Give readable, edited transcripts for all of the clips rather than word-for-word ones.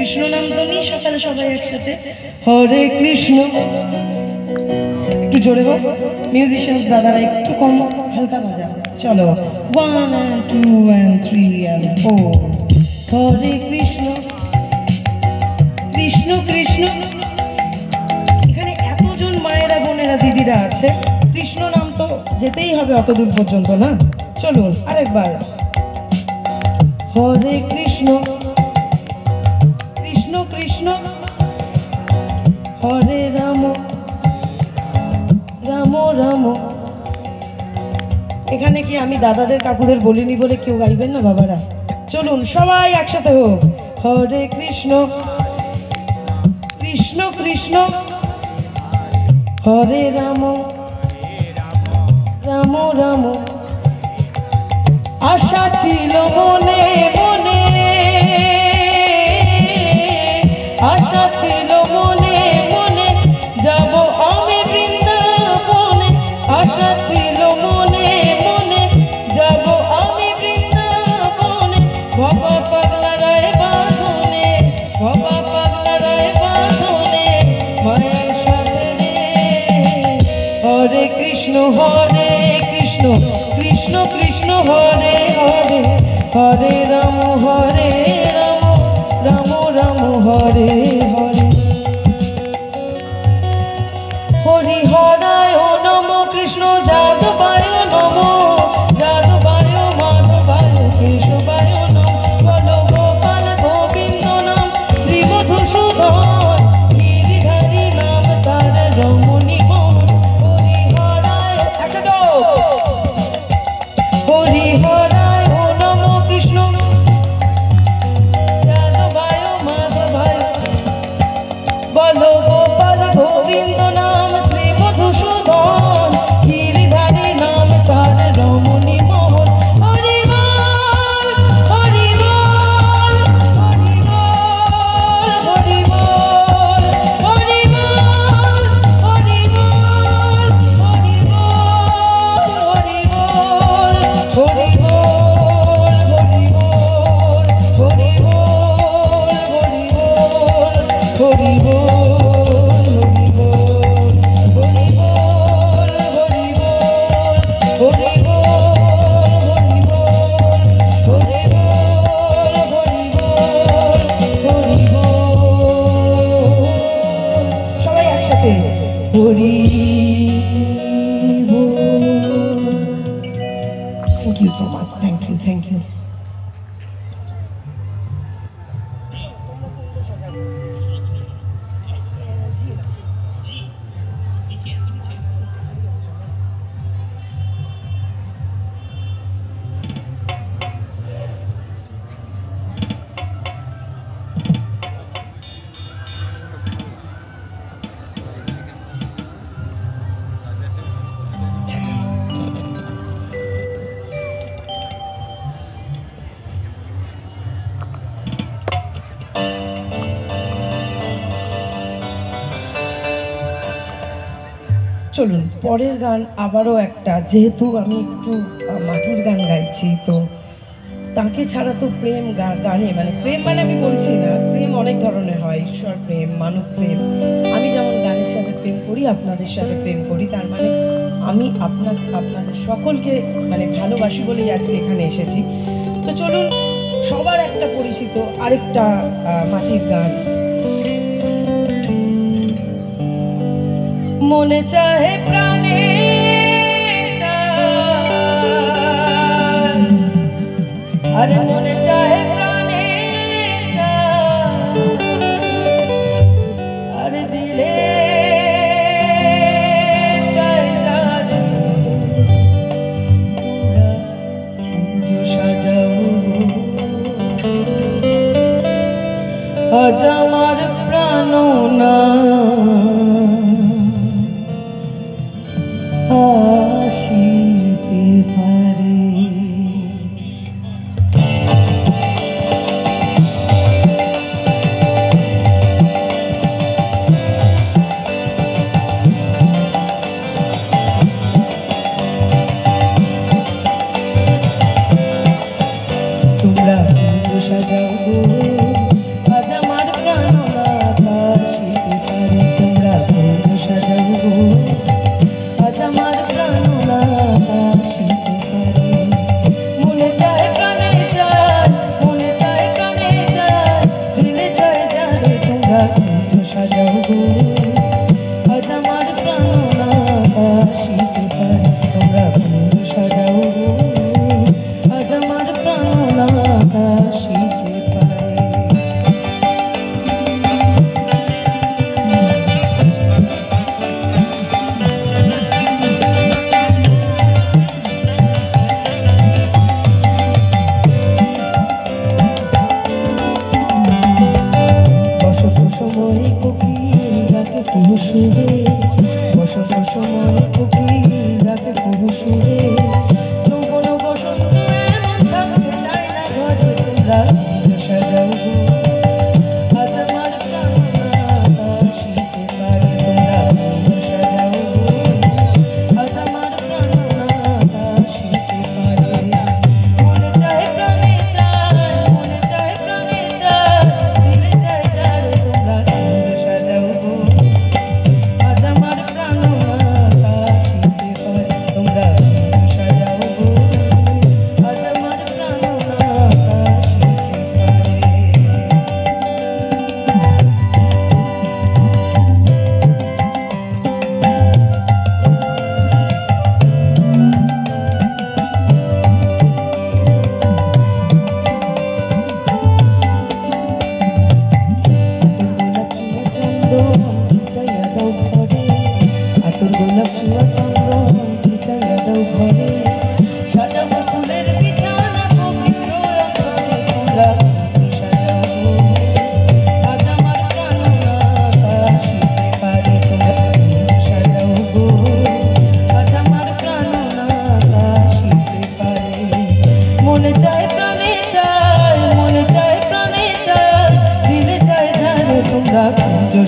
কৃষ্ণ নাম তো নিই সকালে সবাই একসাথে হরে কৃষ্ণ। একটু জোরে হোক, মিউজিশিয়ানস দাদারা একটু কম হালকা বাজাও। চলো 1 and 2 and 3 and 4 হরে কৃষ্ণ কৃষ্ণ কৃষ্ণ। এখানে এতজন মায়েরা বোনেরা দিদিরা আছে, কৃষ্ণ নাম তো যেতেই হবে অত দূর পর্যন্ত না। চলুন আরেকবার হরে কৃষ্ণ কৃষ্ণ কৃষ্ণ হরে রাম রাম রাম। এখানে কি আমি দাদাদের কাকুদের বলিনি বলে কেউ গাইবেন না বাবারা? চলুন সবাই একসাথে হোক হরে কৃষ্ণ কৃষ্ণ কৃষ্ণ হরে রাম রাম রাম। আশা ছিল মনে মনে, আশা ছিল মনে মনে যাব আমি বৃন্দাবনে। আশা ছিল মনে মনে যাব আমি বৃন্দাবনে। বাবা পাগলা রায় বাঁধনে, বাবা পাগলা রায় বাঁধনে মায়ের সাথে রে। হরে কৃষ্ণ কৃষ্ণ কৃষ্ণ হরে হরে হরে রাম রাম রাম হরে হরে। হরি হরায় নম কৃষ্ণ যাদবায় নম, যাদবায় মাধবায় কেশবায় নম। বলো গোপাল গোবিন্দ নাম শ্রী মধুসূদন, গিরিধারী নাম তার রমণী মোহন। হরি হরায় একসাথে হরি হরায় নম কৃষ্ণ যাদবায় মাধবায়। বলো গোপাল গোবিন্দ নাম শ্রী মধুসূদন, গিরিধারী নাম তার রমণী মোহন। হরি বল হরি বল হরি বল হরি বল হরি বল হরি বল হরি বল হরি বল হরি বল হরি বল হরি বল হরি বল সবাই একসাথে হরি বল। Thank you so much, thank you thank you. চলুন পরের গান আবারও একটা, যেহেতু আমি একটু মাটির গান গাইছি তো তাকে ছাড়া তো প্রেম গানে মানে প্রেম মানে আমি বলছি না, প্রেম অনেক ধরনের হয়, ঈশ্বর প্রেম মানব প্রেম। আমি যেমন গানের সাথে প্রেম করি আপনাদের সাথে প্রেম করি, তার মানে আমি আপনাদের সকলকে মানে ভালোবাসি বলেই আজকে এখানে এসেছি। তো চলুন সবার একটা পরিচিত আরেকটা মাটির গান। মনে চাহে প্রাণে আরে মনে চাহে প্রাণে আরে দিলে চাই জানে তোমরা পুজো সাজাও আজ আমার প্রাণ না আসিতে পারে। তোমরা সাজাও আজ আমার সুরে বসন্ত সময় কোকিল ডাকে কুহু সুরে যৌবন বসন্ত এমন থাকতে চায় না ঘরে তোমরা সাজাও গো আজ আমার প্রাণ শীতে পারে তোমরা সাজাও গো আজ আমার প্রাণ শীতে পারে মনে চায় প্রাণে চায় মনে চায় প্রাণে চায় দিলে চায় যার তোমরা সাজাও গো আজ আমার প্রাণ শীতে পারে তোমরা সাজাও গো আজ আমার প্রাণ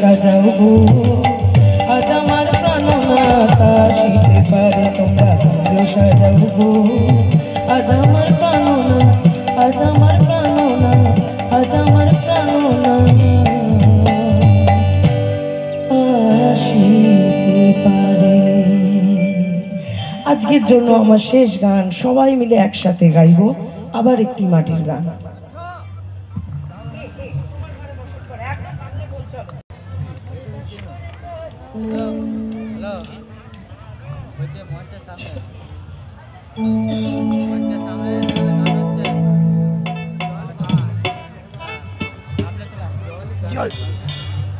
সাজাও গো আজ আমার প্রাণনাথা শীতে পারে তোমরা সাজাও গো আজ আমার প্রাণনা আজ আমার প্রাণনা আজ আমার প্রাণনা শীতে পারে। আজকের জন্য আমার শেষ গান, সবাই মিলে একসাথে গাইবো আবার একটি মাটির গান।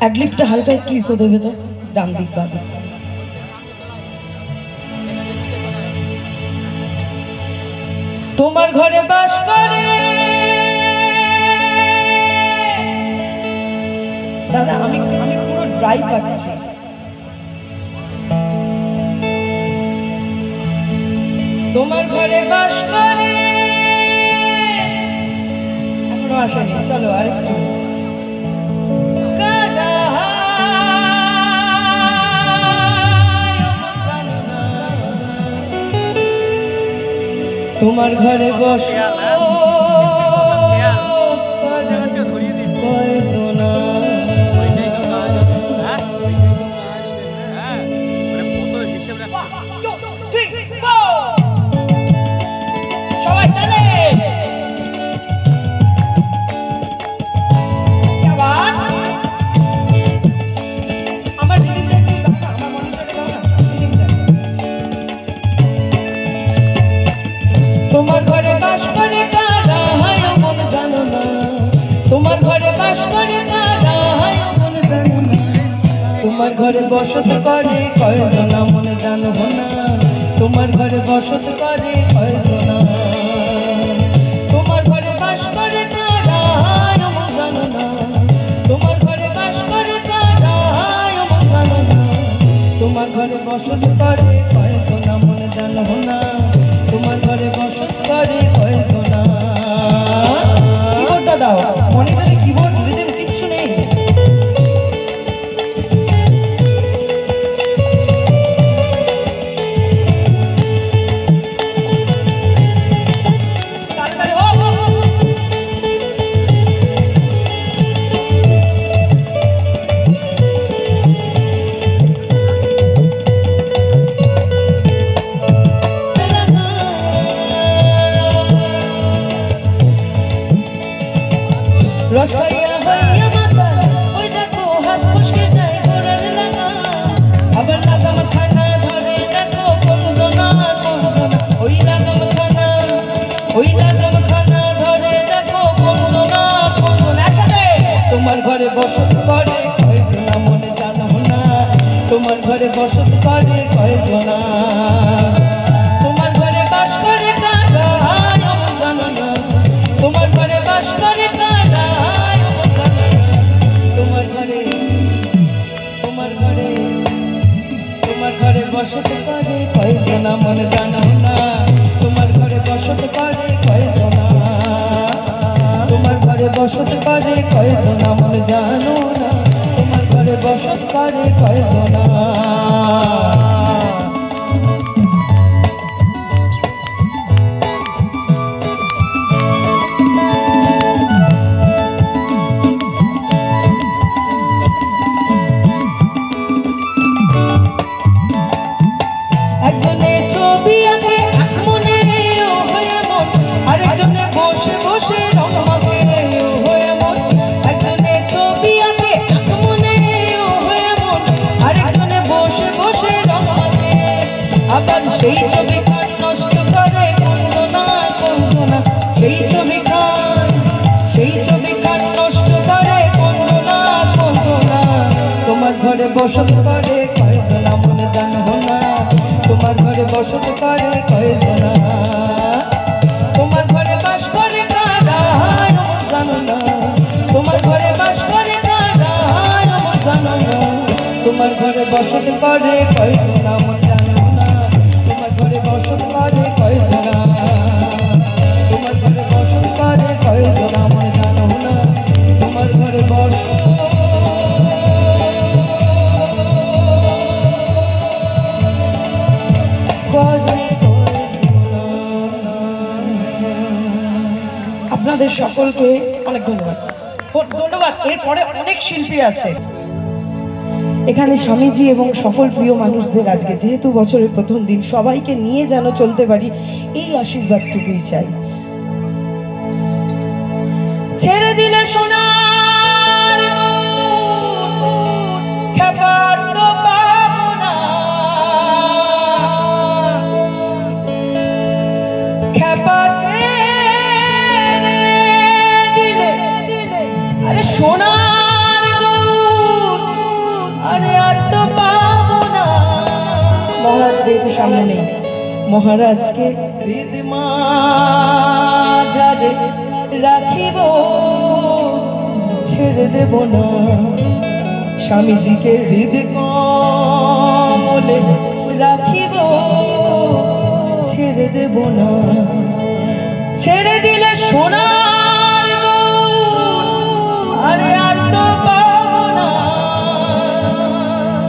অ্যাডলিপটা হালকা একটু ইকো দেবে তো, ডান দিক বাম দিক। তোমার ঘরে বাস করে দাদা, আমি পুরো ড্রাই পাচ্ছি। তোমার ঘরে বাস করে, এখনো আসেনি, চলো আর একটু। তোমার ঘরে বস সবাই তাহলে আমার দিদিমটা একটু আমার মনিটরে দাও না দিদিমটা। তোমার ঘরে বাস করে কারা হয় মন জানো না, তোমার ঘরে বাস করে কারা হয় মন জানো না, তোমার ঘরে বসত করে কয়জনা মনে জানো না, তোমার ঘরে বসত করে কয়জনা, তোমার ঘরে বাস করে কারা হয় মন জানো না, তোমার ঘরে বাস করে কারা হয় মন জানো না, তোমার ঘরে বসত করে কয়জনা মনে জানো না, তোমার ঘরে বসত করে কয়জনা। কিবোর্ডটা দাও, মনিটরে কিবোর্ড রিদম কিচ্ছু নেই। রসখাইয়া হইয়া মাতাল, ওই দেখো হাত ফসকে যায় ঘোড়ার লাগা, আবার লাগাম খানা ধরে দেখো কোনজনা কোনজনা, ওই লাগাম খানা ধরে দেখো কোনজনা কোনজনা। একসাথে তোমার ঘরে বসত করে কয়জনা মনে জানো না, তোমার ঘরে বসত করে কয়জনা, তোমার ঘরে বাস করে কারা জানো না, তোমার ঘরে বাস করে কারা, তোমার ঘরে কয়জনা মন জানো না, তোমার ঘরে বসত করে কয়জনা, তোমার ঘরে বসত করে কয়জনা মন জানো না, তোমার ঘরে বসত করে কয়জনা। আবার সেই ছবি খান নষ্ট করে কঞ্জনা কঞ্জনা, সেই ছবি খান নষ্ট করে কঞ্জনা কঞ্জনা। তোমার ঘরে বসত করে কয়জনা মন জানো না, তোমার ঘরে বসত করে কয়জনা, তোমার ঘরে বাস করে কারা মন জানো না, তোমার ঘরে বাস করে কারা মন জানো না, তোমার ঘরে বসত করে কয়জনা মন জানো না, তোমার ঘরে বসত করে কয়জনা, তোমার ঘরে বসত করে কয়জনা মন জানো না, তোমার ঘরে বসত করে কয়জনা। আপনাদের সকলকে অনেক ধন্যবাদ। এরপরে অনেক শিল্পী আছে এখানে। স্বামীজি এবং সকল প্রিয় মানুষদের আজকে যেহেতু বছরের প্রথম দিন, সবাইকে নিয়ে যেন চলতে পারি এই আশীর্বাদটুকুই চাই। ছেড়ে দিলে সোনার খেপার তো পাবো না, খেপা ছেড়ে দিলে আরে সোনার আরে আর তো পাবো না। মহারাজ যেহেতু সামনে নেই, মহারাজকে হৃদ মাঝারে রাখিব, ছেড়ে দেব না। স্বামীজিকে হৃদ কমলে রাখিব, ছেড়ে দেব না। ছেড়ে দিলে সোনার আরে আর তো পাবো না,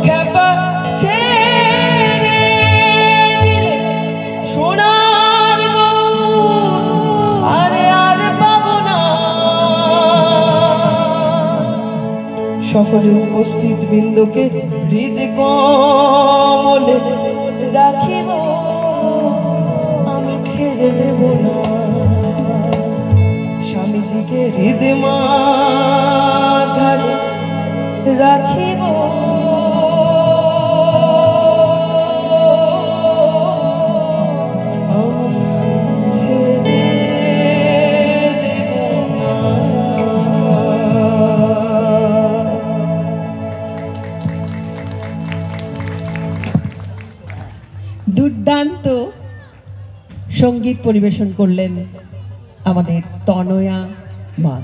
খেপা ছেড়ে দিলে সোনার আরে আর পাবো না। সকলে উপস্থিত বৃন্দকে হৃদ কমলে রাখিব, আমি ছেড়ে দেব না। স্বামীজিকে হৃদ মাঝারে রাখিব, দুর্দান্ত সঙ্গীত পরিবেশন করলেন আমাদের তনয়া মা।